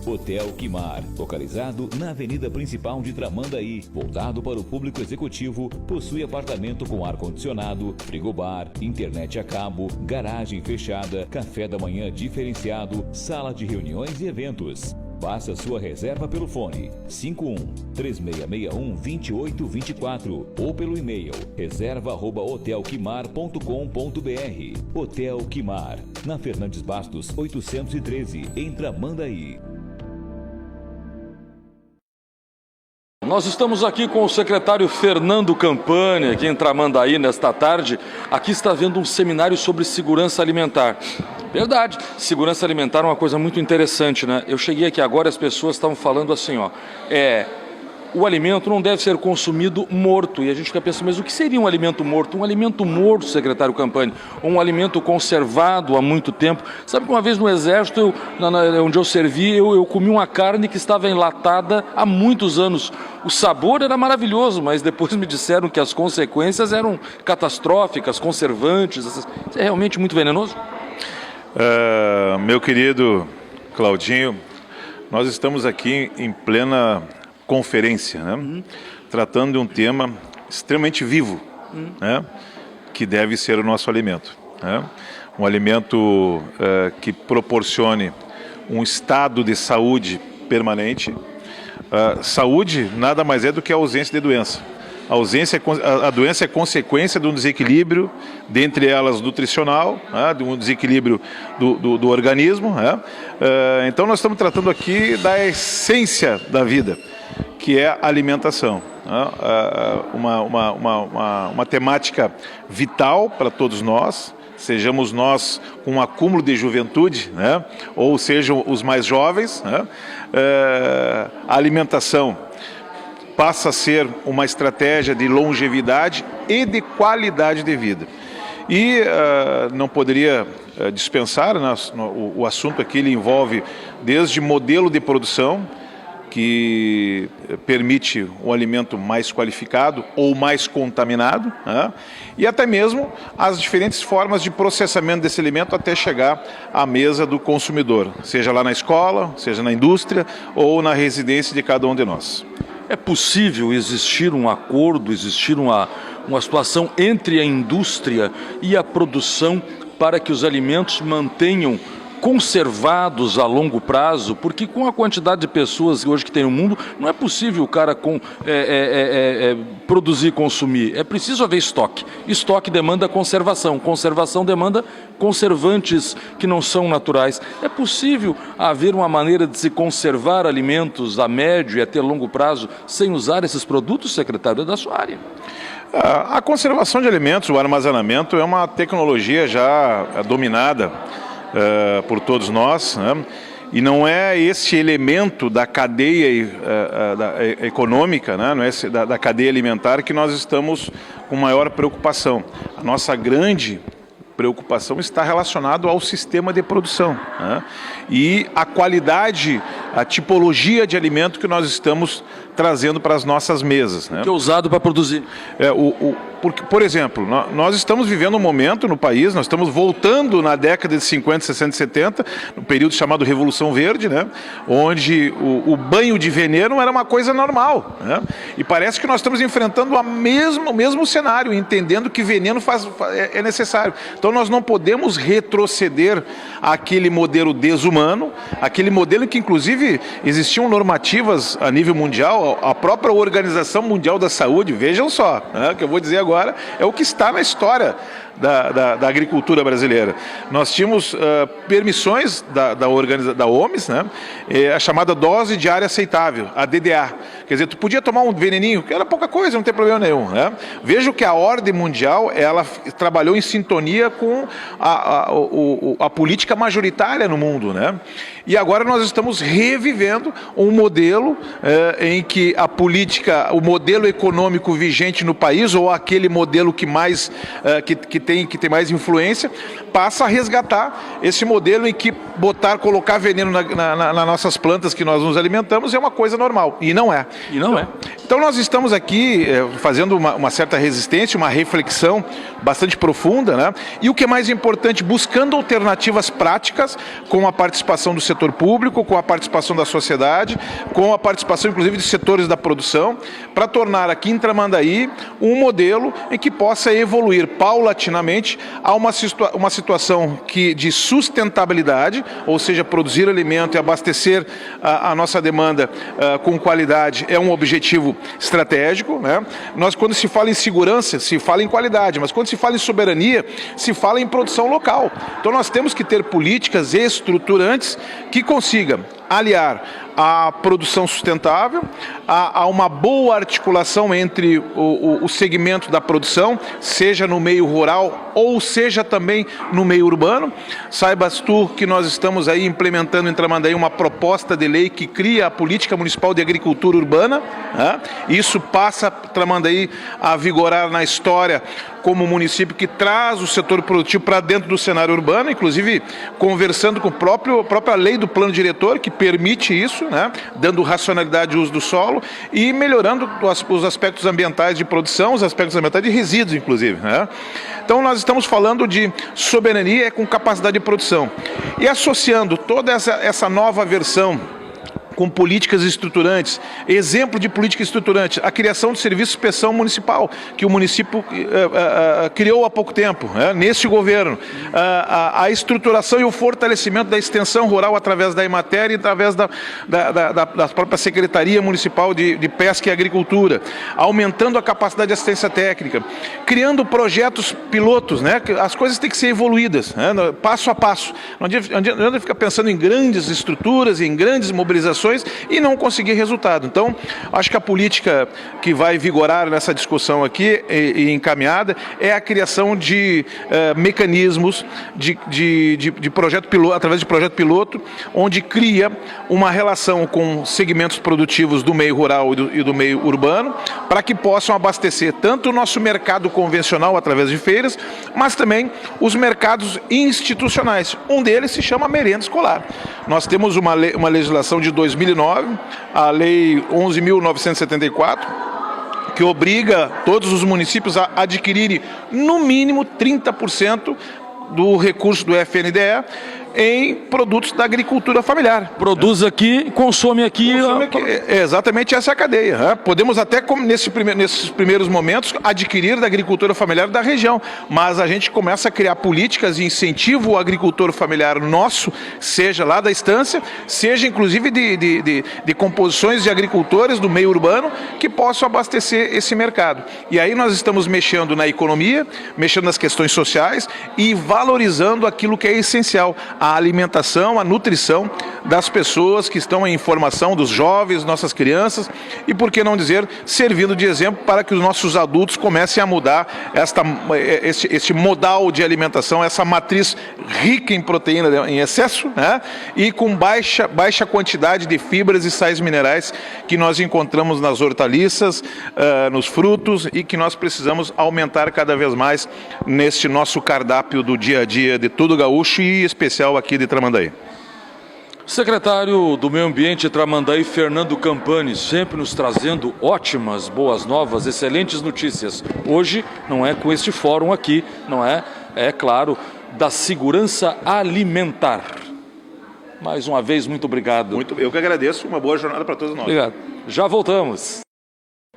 Hotel Quimar, localizado na avenida principal de Tramandaí, voltado para o público executivo, possui apartamento com ar-condicionado, frigobar, internet a cabo, garagem fechada, café da manhã diferenciado, sala de reuniões e eventos. Faça sua reserva pelo fone 51-3661-2824 ou pelo e-mail reserva@hotelquimar.com.br. Hotel Quimar, na Fernandes Bastos 813, em Tramandaí. Nós estamos aqui com o secretário Fernando Campani, aqui em Tramandaí, nesta tarde. Aqui está havendo um seminário sobre segurança alimentar. Verdade, segurança alimentar é uma coisa muito interessante, né? Eu cheguei aqui agora e as pessoas estavam falando assim, ó, o alimento não deve ser consumido morto. E a gente fica pensando, mas o que seria um alimento morto? Um alimento morto, secretário Campani, um alimento conservado há muito tempo. Sabe que uma vez no Exército, onde eu servi, eu comi uma carne que estava enlatada há muitos anos. O sabor era maravilhoso, mas depois me disseram que as consequências eram catastróficas, conservantes. Isso é realmente muito venenoso? Meu querido Claudinho, nós estamos aqui em plena conferência, né? Tratando de um tema extremamente vivo, né? Que deve ser o nosso alimento, né? Um alimento que proporcione um estado de saúde permanente. Saúde nada mais é do que a ausência de doença. A doença é consequência de um desequilíbrio, dentre elas nutricional, né, de um desequilíbrio do organismo. Né? Então nós estamos tratando aqui da essência da vida, que é a alimentação. Né? Uma temática vital para todos nós, sejamos nós com um acúmulo de juventude, né? Ou sejam os mais jovens. Né? A alimentação passa a ser uma estratégia de longevidade e de qualidade de vida. E não poderia dispensar, né? O assunto aqui ele envolve desde modelo de produção, que permite um alimento mais qualificado ou mais contaminado, né? E até mesmo as diferentes formas de processamento desse alimento até chegar à mesa do consumidor, seja lá na escola, seja na indústria ou na residência de cada um de nós. É possível existir um acordo, existir uma situação entre a indústria e a produção para que os alimentos mantenham conservados a longo prazo? Porque com a quantidade de pessoas hoje que tem no mundo, não é possível o cara produzir e consumir. É preciso haver estoque. Estoque demanda conservação. Conservação demanda conservantes que não são naturais. É possível haver uma maneira de se conservar alimentos a médio e até longo prazo sem usar esses produtos, secretário, da sua área? A conservação de alimentos, o armazenamento, é uma tecnologia já dominada por todos nós, né? E não é esse elemento da cadeia econômica, né? Não é da cadeia alimentar que nós estamos com maior preocupação. A nossa grande preocupação está relacionada ao sistema de produção, né? E a qualidade, a tipologia de alimento que nós estamos trazendo para as nossas mesas, né? Que é usado para produzir. Porque, por exemplo, nós estamos vivendo um momento no país, nós estamos voltando na década de 50, 60 e 70, no período chamado Revolução Verde, né? Onde o banho de veneno era uma coisa normal, né? E parece que nós estamos enfrentando o mesmo cenário, entendendo que veneno é necessário. Então nós não podemos retroceder àquele modelo desumano, aquele modelo em que inclusive existiam normativas a nível mundial, a própria Organização Mundial da Saúde, vejam só, né? O que eu vou dizer agora é o que está na história da agricultura brasileira. Nós tínhamos permissões da OMS, né? A chamada dose diária aceitável, a DDA. Quer dizer, tu podia tomar um veneninho, que era pouca coisa, não tem problema nenhum, né? Veja que a ordem mundial, ela trabalhou em sintonia com a política majoritária no mundo, né? E agora nós estamos revivendo um modelo em que a política, o modelo econômico vigente no país, ou aquele modelo que mais que tem mais influência, passa a resgatar esse modelo em que colocar veneno nas nossas plantas que nós nos alimentamos é uma coisa normal, e não é. E não é. Então nós estamos aqui fazendo uma certa resistência, uma reflexão bastante profunda, né? E o que é mais importante, buscando alternativas práticas com a participação do setor público, com a participação da sociedade, com a participação inclusive de setores da produção, para tornar aqui em Tramandaí um modelo em que possa evoluir paulatinamente a uma situação de sustentabilidade, ou seja, produzir alimento e abastecer a nossa demanda com qualidade é um objetivo estratégico, né? Quando se fala em segurança, se fala em qualidade, mas quando se fala em soberania, se fala em produção local. Então nós temos que ter políticas estruturantes que consigam aliar a produção sustentável, a uma boa articulação entre o segmento da produção, seja no meio rural ou seja também no meio urbano. Saibas tu que nós estamos aí implementando em Tramandaí uma proposta de lei que cria a Política Municipal de Agricultura Urbana, né? Isso passa Tramandaí a vigorar na história como município que traz o setor produtivo para dentro do cenário urbano, inclusive conversando com a própria lei do plano diretor, que permite isso, né? Dando racionalidade de uso do solo e melhorando os aspectos ambientais de produção, os aspectos ambientais de resíduos, inclusive, né? Então nós estamos falando de soberania com capacidade de produção. E associando toda essa nova versão com políticas estruturantes, exemplo de política estruturante, a criação de serviço de inspeção municipal, que o município criou há pouco tempo, né, neste governo, a estruturação e o fortalecimento da extensão rural através da Emater e através da própria Secretaria Municipal de Pesca e Agricultura, aumentando a capacidade de assistência técnica, criando projetos pilotos, né, as coisas têm que ser evoluídas, né, passo a passo. Não adianta ficar pensando em grandes estruturas, em grandes mobilizações, e não conseguir resultado. Então, acho que a política que vai vigorar nessa discussão aqui e encaminhada é a criação de mecanismos de projeto piloto, através de projeto piloto, onde cria uma relação com segmentos produtivos do meio rural e do meio urbano, para que possam abastecer tanto o nosso mercado convencional através de feiras, mas também os mercados institucionais. Um deles se chama merenda escolar. Nós temos uma legislação de 2009, a Lei 11.974, que obriga todos os municípios a adquirirem no mínimo 30% do recurso do FNDE em produtos da agricultura familiar. Produz aqui, consome aqui. Exatamente essa é a cadeia. Né? Podemos até, nesses primeiros momentos, adquirir da agricultura familiar da região, mas a gente começa a criar políticas de incentivo ao agricultor familiar nosso, seja lá da estância, seja inclusive de composições de agricultores do meio urbano que possam abastecer esse mercado. E aí nós estamos mexendo na economia, mexendo nas questões sociais e valorizando aquilo que é essencial, a alimentação, a nutrição das pessoas que estão em formação, dos jovens, nossas crianças, e por que não dizer, servindo de exemplo para que os nossos adultos comecem a mudar este modal de alimentação, essa matriz rica em proteína em excesso, né? E com baixa quantidade de fibras e sais minerais que nós encontramos nas hortaliças, nos frutos, e que nós precisamos aumentar cada vez mais neste nosso cardápio do dia a dia de todo gaúcho e especial aqui de Tramandaí. Secretário do Meio Ambiente de Tramandaí, Fernando Campani, sempre nos trazendo ótimas, boas novas, excelentes notícias. Hoje não é com este fórum aqui, não é? É claro, da segurança alimentar. Mais uma vez, muito obrigado. Eu que agradeço, uma boa jornada para todos nós. Obrigado. Já voltamos.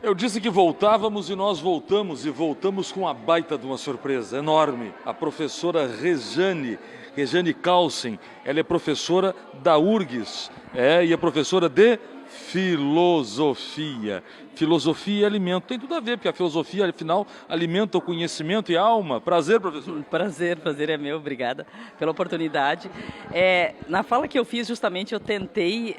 Eu disse que voltávamos e nós voltamos, e voltamos com uma baita de uma surpresa enorme. A professora Rejane Calcin, ela é professora da URGS, e é professora de filosofia. Filosofia e alimento, tem tudo a ver, porque a filosofia, afinal, alimenta o conhecimento e a alma. Prazer, professor. Prazer é meu, obrigada pela oportunidade. Na fala que eu fiz, justamente, eu tentei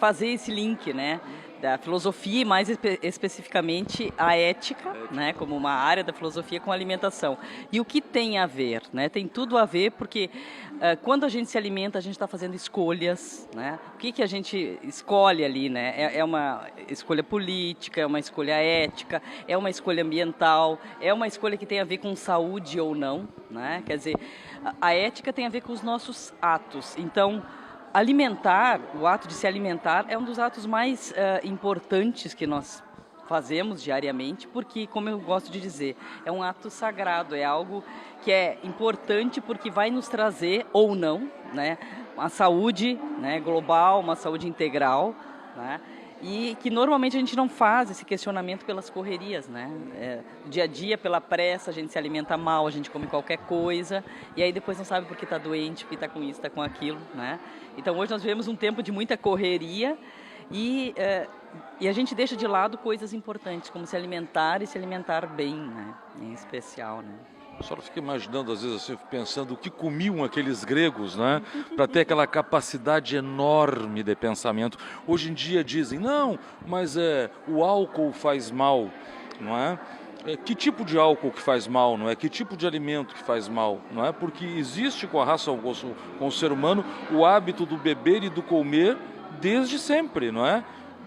fazer esse link, né? Da filosofia e mais especificamente a ética, né, como uma área da filosofia com a alimentação. E o que tem a ver? Né? Tem tudo a ver porque quando a gente se alimenta, a gente está fazendo escolhas. Né? O que a gente escolhe ali? Né? É uma escolha política, é uma escolha ética, é uma escolha ambiental, é uma escolha que tem a ver com saúde ou não. Né? Quer dizer, a ética tem a ver com os nossos atos. Então, alimentar, o ato de se alimentar é um dos atos mais importantes que nós fazemos diariamente, porque, como eu gosto de dizer, é um ato sagrado, é algo que é importante porque vai nos trazer, ou não, né, uma saúde, né, global, uma saúde integral, né, e que normalmente a gente não faz esse questionamento pelas correrias, né? Dia a dia, pela pressa, a gente se alimenta mal, a gente come qualquer coisa, e aí depois não sabe por que está doente, por que está com isso, está com aquilo, né? Então hoje nós vivemos um tempo de muita correria, e a gente deixa de lado coisas importantes, como se alimentar e se alimentar bem, né? Em especial, né? A senhora fica imaginando, às vezes, assim, pensando o que comiam aqueles gregos, né? Para ter aquela capacidade enorme de pensamento. Hoje em dia dizem, não, mas o álcool faz mal, não é? Que tipo de álcool que faz mal, não é? Que tipo de alimento que faz mal, não é? Porque existe com a raça, com o ser humano, o hábito do beber e do comer desde sempre, não é?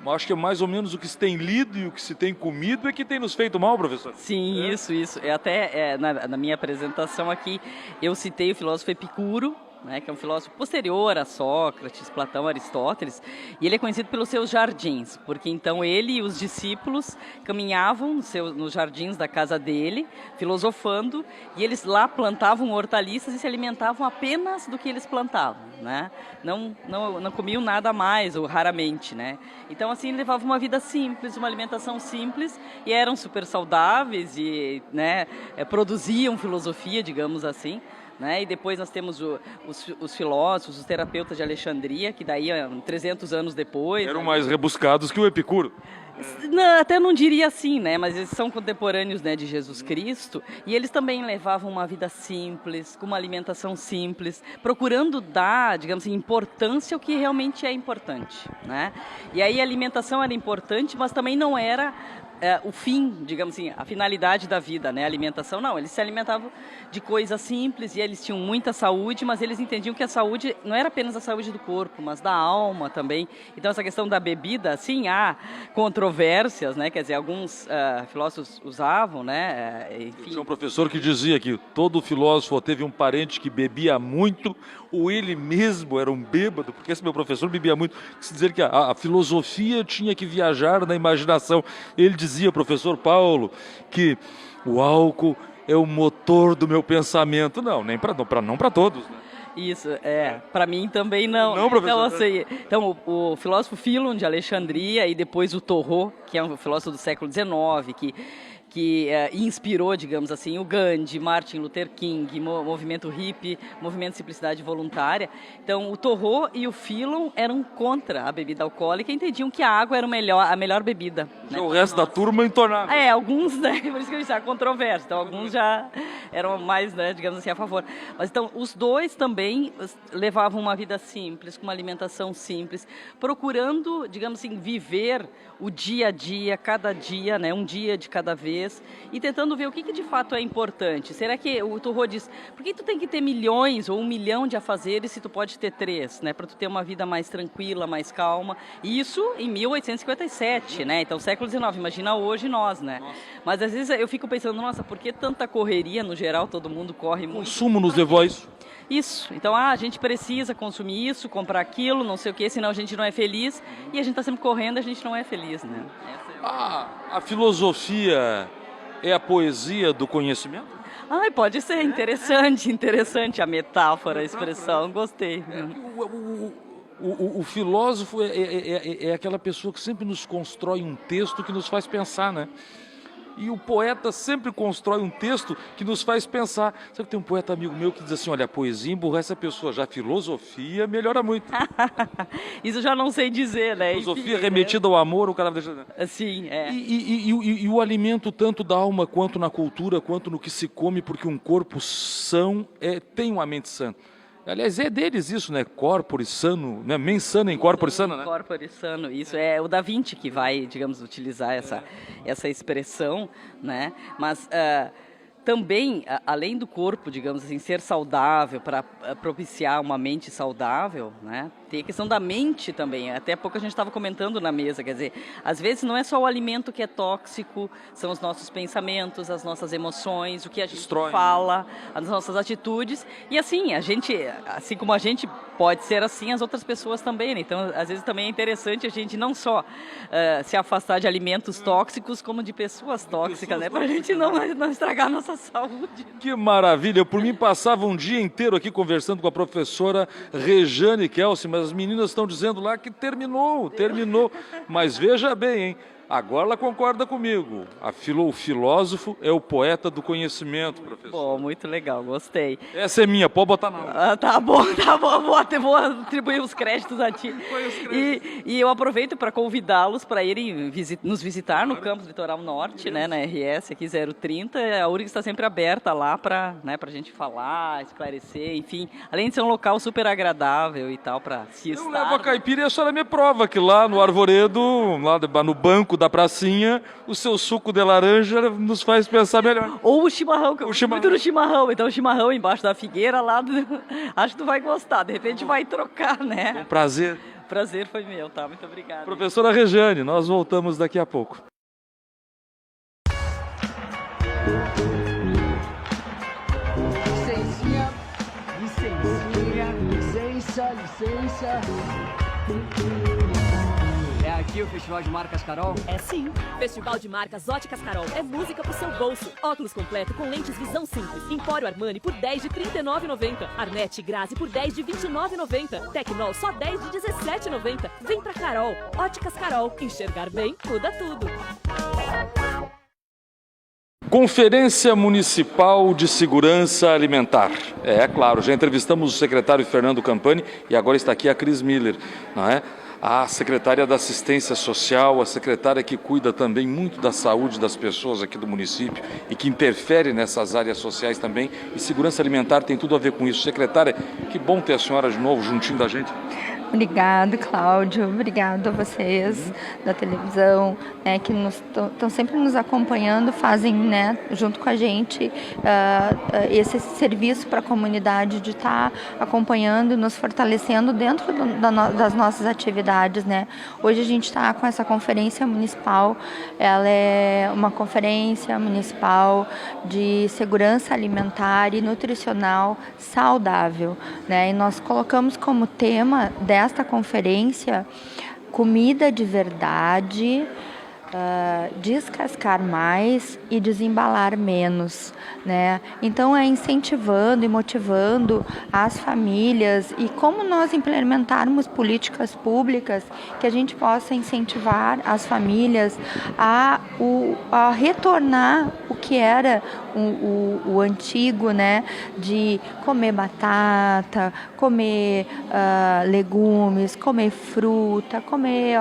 Acho que é mais ou menos o que se tem lido e o que se tem comido é que tem nos feito mal, professor. Sim, isso. Até na minha apresentação aqui, eu citei o filósofo Epicuro, né, que é um filósofo posterior a Sócrates, Platão, Aristóteles, e ele é conhecido pelos seus jardins, porque então ele e os discípulos caminhavam nos jardins da casa dele, filosofando, e eles lá plantavam hortaliças e se alimentavam apenas do que eles plantavam, né? Não comiam nada a mais, ou raramente, né? Então assim, levavam uma vida simples, uma alimentação simples, e eram super saudáveis e, né, produziam filosofia, digamos assim. Né? E depois nós temos os filósofos, os terapeutas de Alexandria, que daí 300 anos depois... Eram mais rebuscados que o Epicuro. Não, até não diria assim, né? Mas eles são contemporâneos, né, de Jesus Cristo, e eles também levavam uma vida simples, com uma alimentação simples, procurando dar, digamos assim, importância ao que realmente é importante, né? E aí a alimentação era importante, mas também não era o fim, digamos assim, a finalidade da vida, né? A alimentação, não, eles se alimentavam de coisas simples e eles tinham muita saúde, mas eles entendiam que a saúde não era apenas a saúde do corpo, mas da alma também. Então essa questão da bebida, sim, há controvérsias, né? Quer dizer, alguns filósofos usavam, né? Enfim. Tinha um professor que dizia que todo filósofo teve um parente que bebia muito, ou ele mesmo era um bêbado, porque esse meu professor bebia muito, quis dizer que a filosofia tinha que viajar na imaginação. Ele dizia, professor Paulo, que o álcool é o motor do meu pensamento. Não, não para todos, né? Isso, para mim também não. Não, professor. Então o filósofo Philon de Alexandria e depois o Thoreau, que é um filósofo do século XIX, que inspirou, digamos assim, o Gandhi, Martin Luther King, movimento hippie, movimento de simplicidade voluntária. Então, o Thoreau e o Philon eram contra a bebida alcoólica e entendiam que a água era a melhor bebida. Né, o resto da turma entornava. Alguns, né, por isso que eu disse, controvérsia. Então, alguns já eram mais, né, digamos assim, a favor. Mas, então, os dois também levavam uma vida simples, com uma alimentação simples, procurando, digamos assim, viver o dia a dia, cada dia, né, um dia de cada vez, e tentando ver o que de fato é importante. Será que o Thoreau diz, por que tu tem que ter milhões ou 1 milhão de afazeres se tu pode ter 3, né, para tu ter uma vida mais tranquila, mais calma? Isso em 1857, né? Então século XIX, imagina hoje nós, né? Nossa. Mas às vezes eu fico pensando, nossa, por que tanta correria no geral, todo mundo corre muito? O consumo nos levou a isso. Isso, então a gente precisa consumir isso, comprar aquilo, não sei o que, senão a gente não é feliz, e a gente está sempre correndo, a gente não é feliz, né? A filosofia é a poesia do conhecimento? Pode ser, interessante a metáfora, a expressão, gostei. O filósofo é aquela pessoa que sempre nos constrói um texto que nos faz pensar, né? E o poeta sempre constrói um texto que nos faz pensar. Sabe que tem um poeta amigo meu que diz assim, olha, a poesia emburrece a pessoa, já a filosofia melhora muito. Isso eu já não sei dizer, né? Filosofia remetida ao amor, o cara deixa... Sim, E o alimento tanto da alma quanto na cultura, quanto no que se come, porque um corpo são tem uma mente sã. Aliás, é deles isso, né? Corpore sano, né? Mens sana in corpore sano, né? Corpore sano, isso é o Da Vinci que vai, digamos, utilizar essa expressão, né? Mas também, além do corpo, digamos assim, ser saudável para propiciar uma mente saudável, né? Tem a questão da mente também. Até pouco a gente estava comentando na mesa, quer dizer, às vezes não é só o alimento que é tóxico, são os nossos pensamentos, as nossas emoções, o que a gente fala, as nossas atitudes. E assim, assim como a gente pode ser assim as outras pessoas também, né? Então, às vezes também é interessante a gente não só se afastar de alimentos tóxicos, como de pessoas tóxicas, né? Para a gente não estragar a nossa saúde. Que maravilha! Eu, por mim, passava um dia inteiro aqui conversando com a professora Rejane Kelsey, mas as meninas estão dizendo lá que terminou. Mas veja bem, hein? Agora ela concorda comigo. O filósofo é o poeta do conhecimento, professor. Bom, muito legal, gostei. Essa é minha, pode botar na. Tá bom, vou atribuir os créditos a ti. E eu aproveito para convidá-los para irem nos visitar no campus Litoral Norte, né, na RS aqui 030. A URGS está sempre aberta lá para a gente falar, esclarecer, enfim. Além de ser um local super agradável e tal para se estar. Eu levo a caipira e a senhora me prova que lá no Arvoredo, lá no banco da pracinha, o seu suco de laranja nos faz pensar melhor. Ou o chimarrão, que eu gosto muito do chimarrão. Então o chimarrão embaixo da figueira lá, acho que tu vai gostar. De repente vai trocar, né? Um prazer. Prazer foi meu, tá? Muito obrigada. Professora Rejane, nós voltamos daqui a pouco. Licença. É aqui o Festival de Marcas Carol? É sim. Festival de Marcas Óticas Carol. É música pro seu bolso. Óculos completo com lentes visão simples. Empório Armani por 10 de R$ 39,90. Arnett Grazi por 10 de R$ 29,90. Tecnol só 10 de R$ 17,90. Vem pra Carol. Óticas Carol. Enxergar bem muda tudo. Conferência Municipal de Segurança Alimentar. É claro, já entrevistamos o secretário Fernando Campani e agora está aqui a Cris Miller, não é? A secretária da Assistência Social, a secretária que cuida também muito da saúde das pessoas aqui do município e que interfere nessas áreas sociais também. E segurança alimentar tem tudo a ver com isso. Secretária, que bom ter a senhora de novo juntinho da gente. Obrigado, Cláudio. Obrigado a vocês da televisão, né, que estão sempre nos acompanhando, fazem, né, junto com a gente esse serviço para a comunidade de estar acompanhando, nos fortalecendo dentro das nossas atividades, né. Hoje a gente está com essa conferência municipal. Ela é uma conferência municipal de segurança alimentar e nutricional saudável, né, e nós colocamos como tema desta conferência comida de verdade, descascar mais e desembalar menos, né? Então é incentivando e motivando as famílias e como nós implementarmos políticas públicas que a gente possa incentivar as famílias a retornar o que era o antigo, né? De comer batata, comer legumes, comer fruta, comer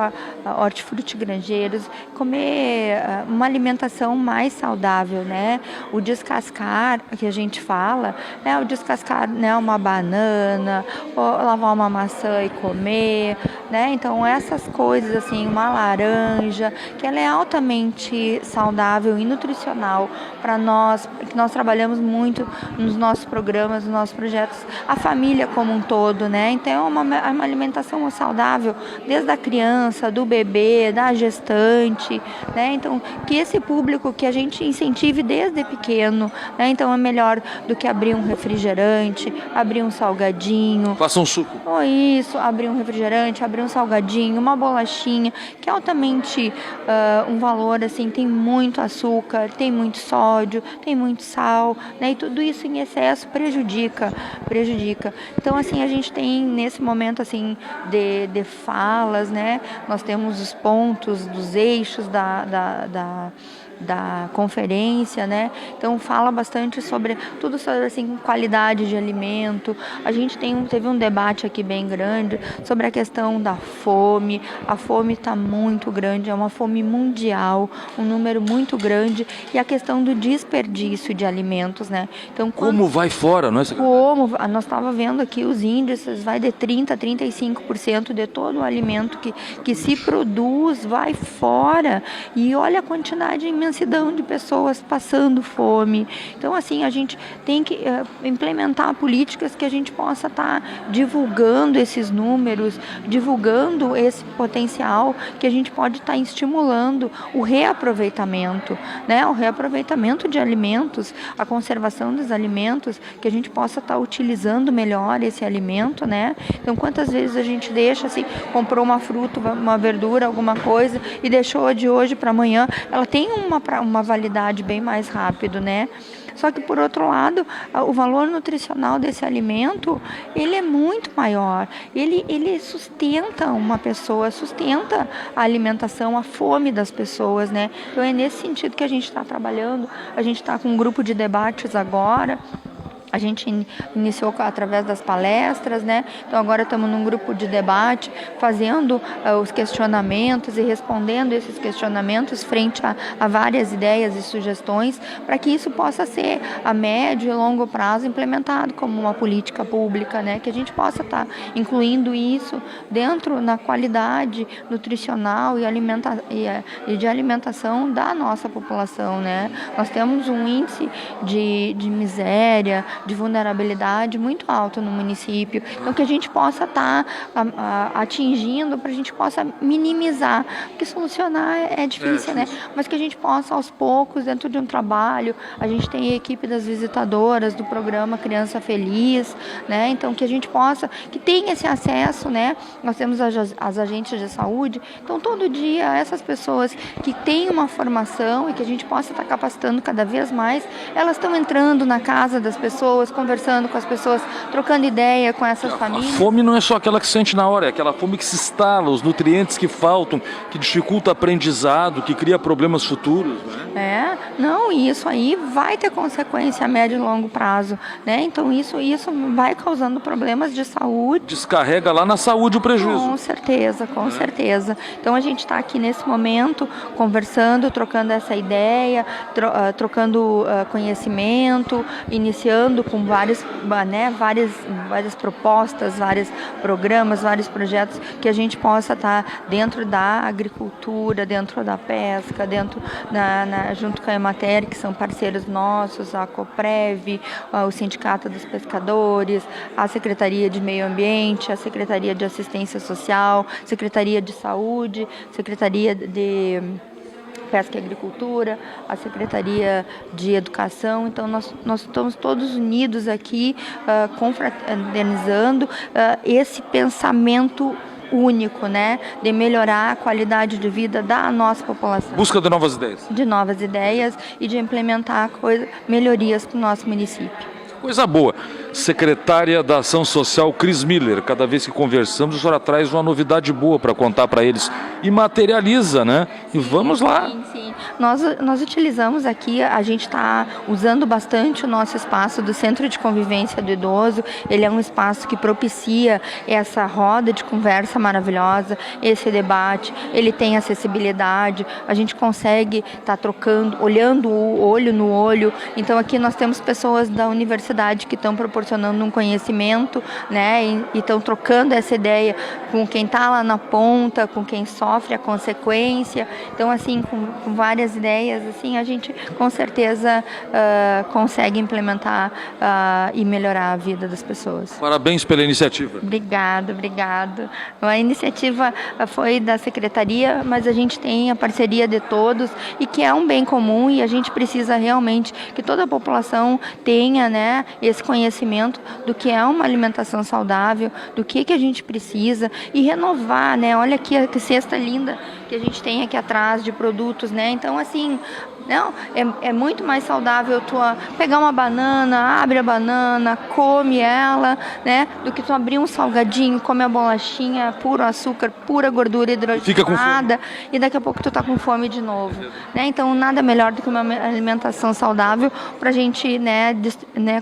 hortifruti grangeiros, comer uma alimentação mais saudável, né? O descascar, que a gente fala, né? O descascar, né? Uma banana, ou lavar uma maçã e comer, né? Então essas coisas assim, uma laranja, que ela é altamente saudável e nutricional para nós, que nós trabalhamos muito nos nossos programas, nos nossos projetos, a família como um todo, né? Então é uma alimentação saudável desde a criança, do bebê, da gestante, né? Então, que esse público que a gente incentive desde pequeno, né? Então é melhor do que abrir um refrigerante, abrir um salgadinho. Faça um suco. Ou isso, abrir um refrigerante, abrir um salgadinho, uma bolachinha, que é altamente um valor, assim, tem muito açúcar, tem muito sódio, tem muito sal, né? E tudo isso em excesso prejudica. Então, assim, a gente tem nesse momento, assim, de falas, né? Nós temos os pontos dos eixos da conferência, né? Então fala bastante sobre tudo sobre assim qualidade de alimento. A gente teve um debate aqui bem grande sobre a questão da fome. A fome está muito grande, é uma fome mundial, um número muito grande, e a questão do desperdício de alimentos, né? Então como vai fora, não é? Como nós estava vendo aqui os índices, vai de 30% a 35% de todo o alimento que se produz vai fora, e olha a quantidade imensa imensidão de pessoas passando fome. Então, assim, a gente tem que implementar políticas que a gente possa estar divulgando esses números, divulgando esse potencial, que a gente pode estar estimulando o reaproveitamento, né? O reaproveitamento de alimentos, a conservação dos alimentos, que a gente possa estar utilizando melhor esse alimento, né? Então, quantas vezes a gente deixa assim, comprou uma fruta, uma verdura, alguma coisa e deixou de hoje para amanhã, ela tem uma validade bem mais rápido, né? Só que, por outro lado, o valor nutricional desse alimento, ele é muito maior. Ele sustenta uma pessoa, sustenta a alimentação, a fome das pessoas, né? Então, é nesse sentido que a gente está trabalhando. A gente está com um grupo de debates agora. A gente iniciou através das palestras, né? Então agora estamos num grupo de debate, fazendo os questionamentos e respondendo esses questionamentos frente a várias ideias e sugestões, para que isso possa ser a médio e longo prazo implementado como uma política pública, né? Que a gente possa estar incluindo isso dentro na qualidade nutricional e de alimentação da nossa população, né? Nós temos um índice de miséria, de vulnerabilidade muito alto no município, então que a gente possa estar atingindo, para a gente possa minimizar, porque solucionar é difícil, né? Mas que a gente possa aos poucos, dentro de um trabalho, a gente tem a equipe das visitadoras do programa Criança Feliz, né? Então que a gente possa, que tenha esse acesso, né? Nós temos as agentes de saúde, então todo dia essas pessoas que têm uma formação e que a gente possa estar capacitando cada vez mais, elas estão entrando na casa das pessoas, conversando com as pessoas, trocando ideia com essas famílias. A fome não é só aquela que se sente na hora, é aquela fome que se instala, os nutrientes que faltam, que dificulta o aprendizado, que cria problemas futuros, né? Não, e isso aí vai ter consequência a médio e longo prazo, né? Então isso vai causando problemas de saúde. Descarrega lá na saúde o prejuízo. Com certeza, com certeza. Então a gente está aqui nesse momento conversando, trocando essa ideia, trocando conhecimento, iniciando com várias propostas, vários programas, vários projetos que a gente possa estar dentro da agricultura, dentro da pesca, junto com a Emater, que são parceiros nossos, a Coprev, o Sindicato dos Pescadores, a Secretaria de Meio Ambiente, a Secretaria de Assistência Social, Secretaria de Saúde, Secretaria de Pesca e Agricultura, a Secretaria de Educação. Então nós estamos todos unidos aqui, confraternizando esse pensamento único, né, de melhorar a qualidade de vida da nossa população. Busca de novas ideias. De novas ideias e de implementar melhorias para o nosso município. Coisa boa. Secretária da Ação Social, Cris Miller. Cada vez que conversamos, a senhora traz uma novidade boa para contar para eles. E materializa, né? E vamos lá. Sim. Nós utilizamos aqui, a gente está usando bastante o nosso espaço do Centro de Convivência do Idoso. Ele é um espaço que propicia essa roda de conversa maravilhosa, esse debate. Ele tem acessibilidade, a gente consegue estar trocando, olhando o olho no olho. Então aqui nós temos pessoas da universidade que estão proporcionando um conhecimento, né, e estão trocando essa ideia com quem está lá na ponta, com quem sofre a consequência. Então, assim, com várias ideias, assim, a gente com certeza consegue implementar e melhorar a vida das pessoas. Parabéns pela iniciativa. Obrigado. A iniciativa foi da Secretaria, mas a gente tem a parceria de todos e que é um bem comum, e a gente precisa realmente que toda a população tenha, né, esse conhecimento do que é uma alimentação saudável, do que a gente precisa, e renovar, né? Olha aqui que cesta linda que a gente tem aqui atrás de produtos, né? Então, assim, não, é muito mais saudável tu pegar uma banana, abre a banana, come ela, né? Do que tu abrir um salgadinho, come a bolachinha, puro açúcar, pura gordura hidrogenada, e daqui a pouco tu tá com fome de novo, né? Então, nada melhor do que uma alimentação saudável pra gente, né,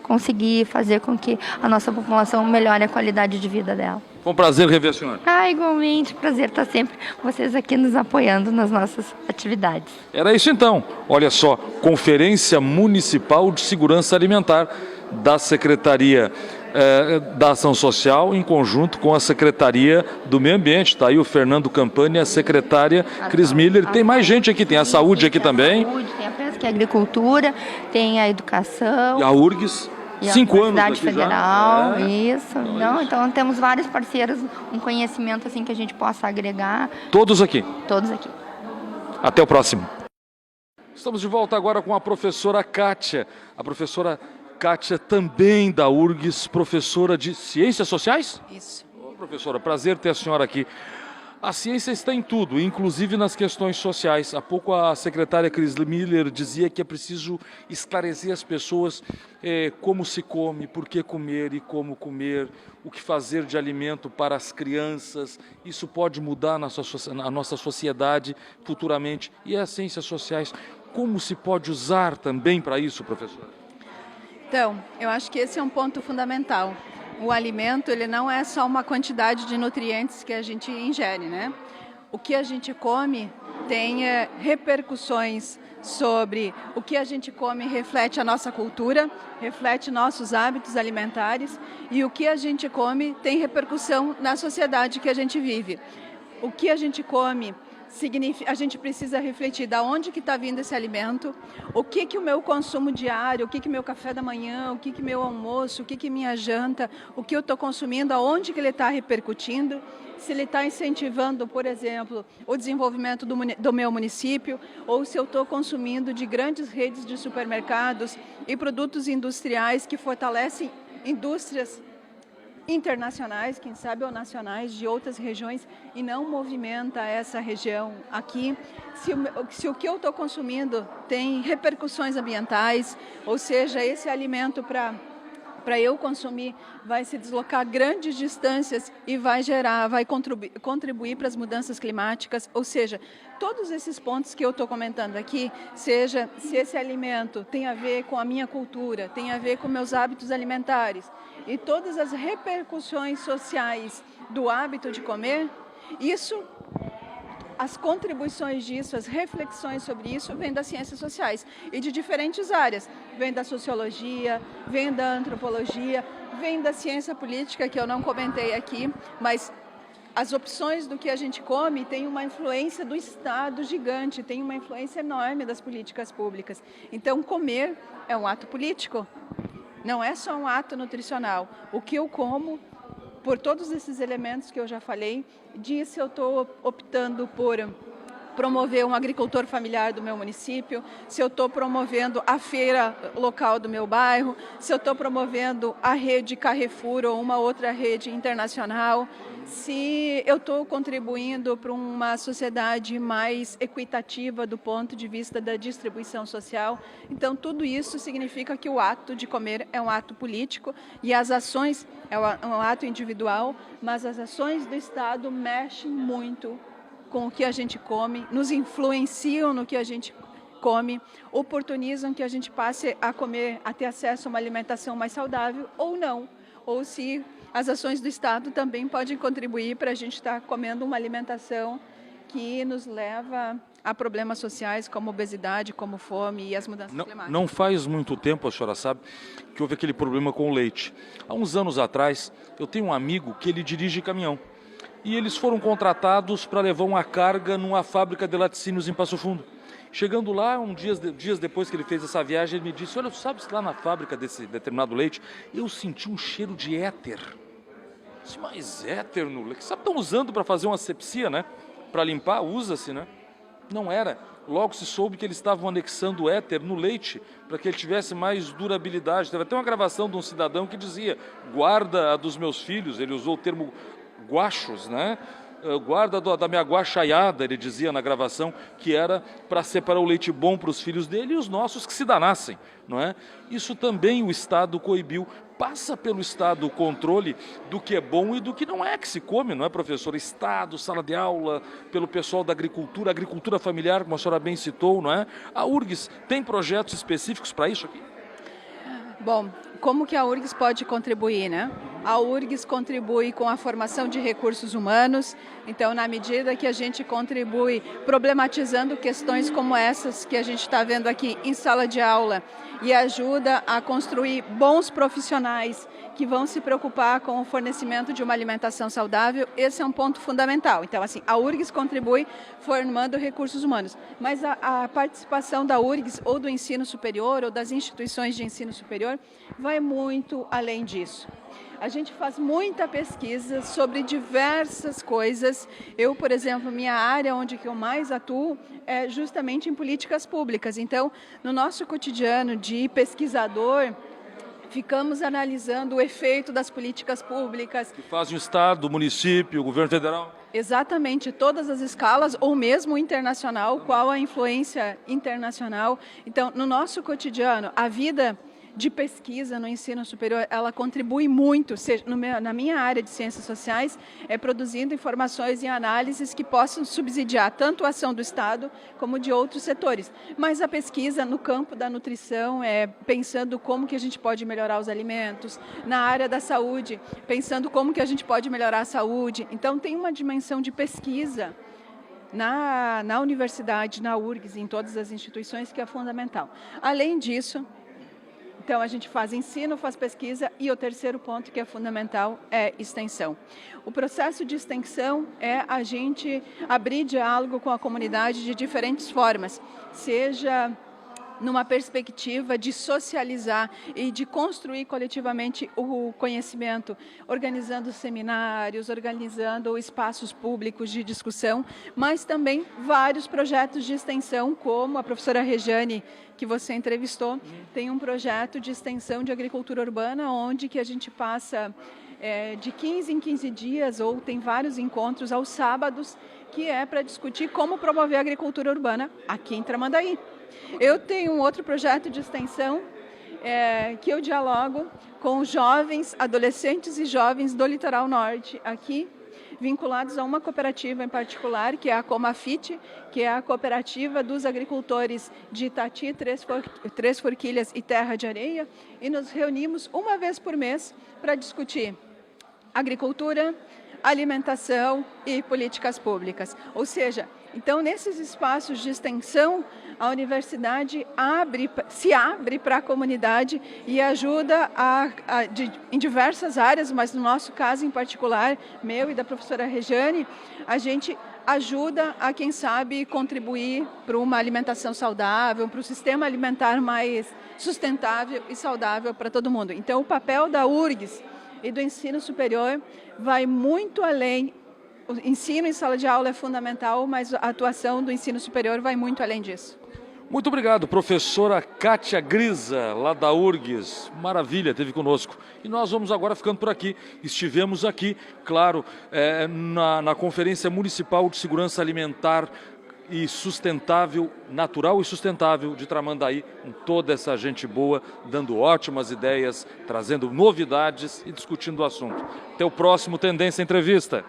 conseguir fazer com que a nossa população melhore a qualidade de vida dela. Foi um prazer rever a senhora. Igualmente, prazer estar sempre vocês aqui nos apoiando nas nossas atividades. Era isso então. Olha só, Conferência Municipal de Segurança Alimentar da Secretaria da Ação Social em conjunto com a Secretaria do Meio Ambiente. Está aí o Fernando Campani e a secretária Cris Miller. Tem mais gente aqui, tem a saúde aqui também. Tem a pesca e a agricultura, tem a educação. E a URGS. E a 5 anos Universidade aqui Federal, já. isso. Não, então temos vários parceiros, um conhecimento assim que a gente possa agregar. Todos aqui. Todos aqui. Até o próximo. Estamos de volta agora com a professora Kátia. A professora Kátia também da URGS, professora de Ciências Sociais? Isso. Ô, professora, prazer ter a senhora aqui. A ciência está em tudo, inclusive nas questões sociais. Há pouco a secretária Cris Miller dizia que é preciso esclarecer as pessoas como se come, por que comer e como comer, o que fazer de alimento para as crianças. Isso pode mudar a nossa sociedade futuramente. E as ciências sociais, como se pode usar também para isso, professora? Então, eu acho que esse é um ponto fundamental. O alimento, ele não é só uma quantidade de nutrientes que a gente ingere, né? O que a gente come tem repercussões sobre o que a gente come, reflete a nossa cultura, reflete nossos hábitos alimentares, e o que a gente come tem repercussão na sociedade que a gente vive. O que a gente come a gente precisa refletir de onde que está vindo esse alimento, o que o meu consumo diário, o que meu café da manhã, o que meu almoço, o que minha janta, o que eu estou consumindo, aonde que ele está repercutindo, se ele está incentivando, por exemplo, o desenvolvimento do meu município, ou se eu estou consumindo de grandes redes de supermercados e produtos industriais que fortalecem indústrias internacionais, quem sabe, ou nacionais de outras regiões e não movimenta essa região aqui. Se o que eu estou consumindo tem repercussões ambientais, ou seja, esse alimento para eu consumir vai se deslocar grandes distâncias e vai contribuir para as mudanças climáticas, ou seja, todos esses pontos que eu estou comentando aqui, seja se esse alimento tem a ver com a minha cultura, tem a ver com meus hábitos alimentares, e todas as repercussões sociais do hábito de comer, as contribuições disso, as reflexões sobre isso, vêm das ciências sociais e de diferentes áreas. Vem da sociologia, vem da antropologia, vem da ciência política, que eu não comentei aqui, mas as opções do que a gente come têm uma influência do Estado gigante, tem uma influência enorme das políticas públicas. Então, comer é um ato político. Não é só um ato nutricional. O que eu como, por todos esses elementos que eu já falei, se eu estou optando por promover um agricultor familiar do meu município, se eu estou promovendo a feira local do meu bairro, se eu estou promovendo a rede Carrefour ou uma outra rede internacional, se eu estou contribuindo para uma sociedade mais equitativa do ponto de vista da distribuição social. Então, tudo isso significa que o ato de comer é um ato político e as ações é um ato individual, mas as ações do Estado mexem muito com o que a gente come, nos influenciam no que a gente come, oportunizam que a gente passe a comer, a ter acesso a uma alimentação mais saudável ou não, ou se as ações do Estado também podem contribuir para a gente estar comendo uma alimentação que nos leva a problemas sociais como obesidade, como fome e as mudanças climáticas. Não faz muito tempo, a senhora sabe, que houve aquele problema com o leite. Há uns anos atrás, eu tenho um amigo que ele dirige caminhão. E eles foram contratados para levar uma carga numa fábrica de laticínios em Passo Fundo. Chegando lá, dias depois que ele fez essa viagem, ele me disse: olha, sabe, lá na fábrica desse determinado leite, eu senti um cheiro de éter. Disse, mas éter no leite? Sabe, estão usando para fazer uma asepsia, né? Para limpar, usa-se, né? Não era. Logo se soube que eles estavam anexando éter no leite para que ele tivesse mais durabilidade. Teve até uma gravação de um cidadão que dizia: guarda a dos meus filhos, ele usou o termo guachos, né? Guarda da minha guaxaiada, ele dizia na gravação, que era para separar o leite bom para os filhos dele e os nossos que se danassem, não é? Isso também o Estado coibiu. Passa pelo Estado o controle do que é bom e do que não é que se come, não é, professor? Estado, sala de aula, pelo pessoal da agricultura familiar, como a senhora bem citou, não é? A URGS tem projetos específicos para isso aqui? Bom, como que a URGS pode contribuir, né? A URGS contribui com a formação de recursos humanos, então na medida que a gente contribui problematizando questões como essas que a gente está vendo aqui em sala de aula e ajuda a construir bons profissionais que vão se preocupar com o fornecimento de uma alimentação saudável, esse é um ponto fundamental. Então, assim, a URGS contribui formando recursos humanos, mas a participação da URGS ou do ensino superior ou das instituições de ensino superior vai muito além disso. A gente faz muita pesquisa sobre diversas coisas. Eu, por exemplo, minha área onde eu mais atuo é justamente em políticas públicas. Então, no nosso cotidiano de pesquisador, ficamos analisando o efeito das políticas públicas. Que fazem o Estado, o município, o governo federal? Exatamente, todas as escalas, ou mesmo internacional, qual a influência internacional. Então, no nosso cotidiano, a vida de pesquisa no ensino superior, ela contribui muito, na minha área de ciências sociais, produzindo informações e análises que possam subsidiar tanto a ação do Estado como de outros setores. Mas a pesquisa no campo da nutrição, pensando como que a gente pode melhorar os alimentos, na área da saúde, pensando como que a gente pode melhorar a saúde. Então, tem uma dimensão de pesquisa na universidade, na URGS, em todas as instituições, que é fundamental. Além disso, então, a gente faz ensino, faz pesquisa e o terceiro ponto que é fundamental é extensão. O processo de extensão é a gente abrir diálogo com a comunidade de diferentes formas, seja numa perspectiva de socializar e de construir coletivamente o conhecimento, organizando seminários, organizando espaços públicos de discussão, mas também vários projetos de extensão, como a professora Rejane, que você entrevistou, tem um projeto de extensão de agricultura urbana, onde que a gente passa de 15 em 15 dias, ou tem vários encontros aos sábados, que é para discutir como promover a agricultura urbana aqui em Tramandaí. Eu tenho um outro projeto de extensão que eu dialogo com jovens, adolescentes e jovens do Litoral Norte aqui, vinculados a uma cooperativa em particular, que é a Comafit, que é a cooperativa dos agricultores de Itati, Três Forquilhas e Terra de Areia, e nos reunimos uma vez por mês para discutir agricultura, alimentação e políticas públicas. Ou seja, então, nesses espaços de extensão, a universidade se abre para a comunidade e ajuda em diversas áreas, mas no nosso caso em particular, meu e da professora Rejane, a gente ajuda a, quem sabe, contribuir para uma alimentação saudável, para um sistema alimentar mais sustentável e saudável para todo mundo. Então, o papel da URGS e do ensino superior vai muito além. O ensino em sala de aula é fundamental, mas a atuação do ensino superior vai muito além disso. Muito obrigado, professora Kátia Grisa, lá da URGS. Maravilha, esteve conosco. E nós vamos agora ficando por aqui. Estivemos aqui, claro, na Conferência Municipal de Segurança Alimentar e Sustentável, Natural e Sustentável de Tramandaí, com toda essa gente boa, dando ótimas ideias, trazendo novidades e discutindo o assunto. Até o próximo Tendência Entrevista.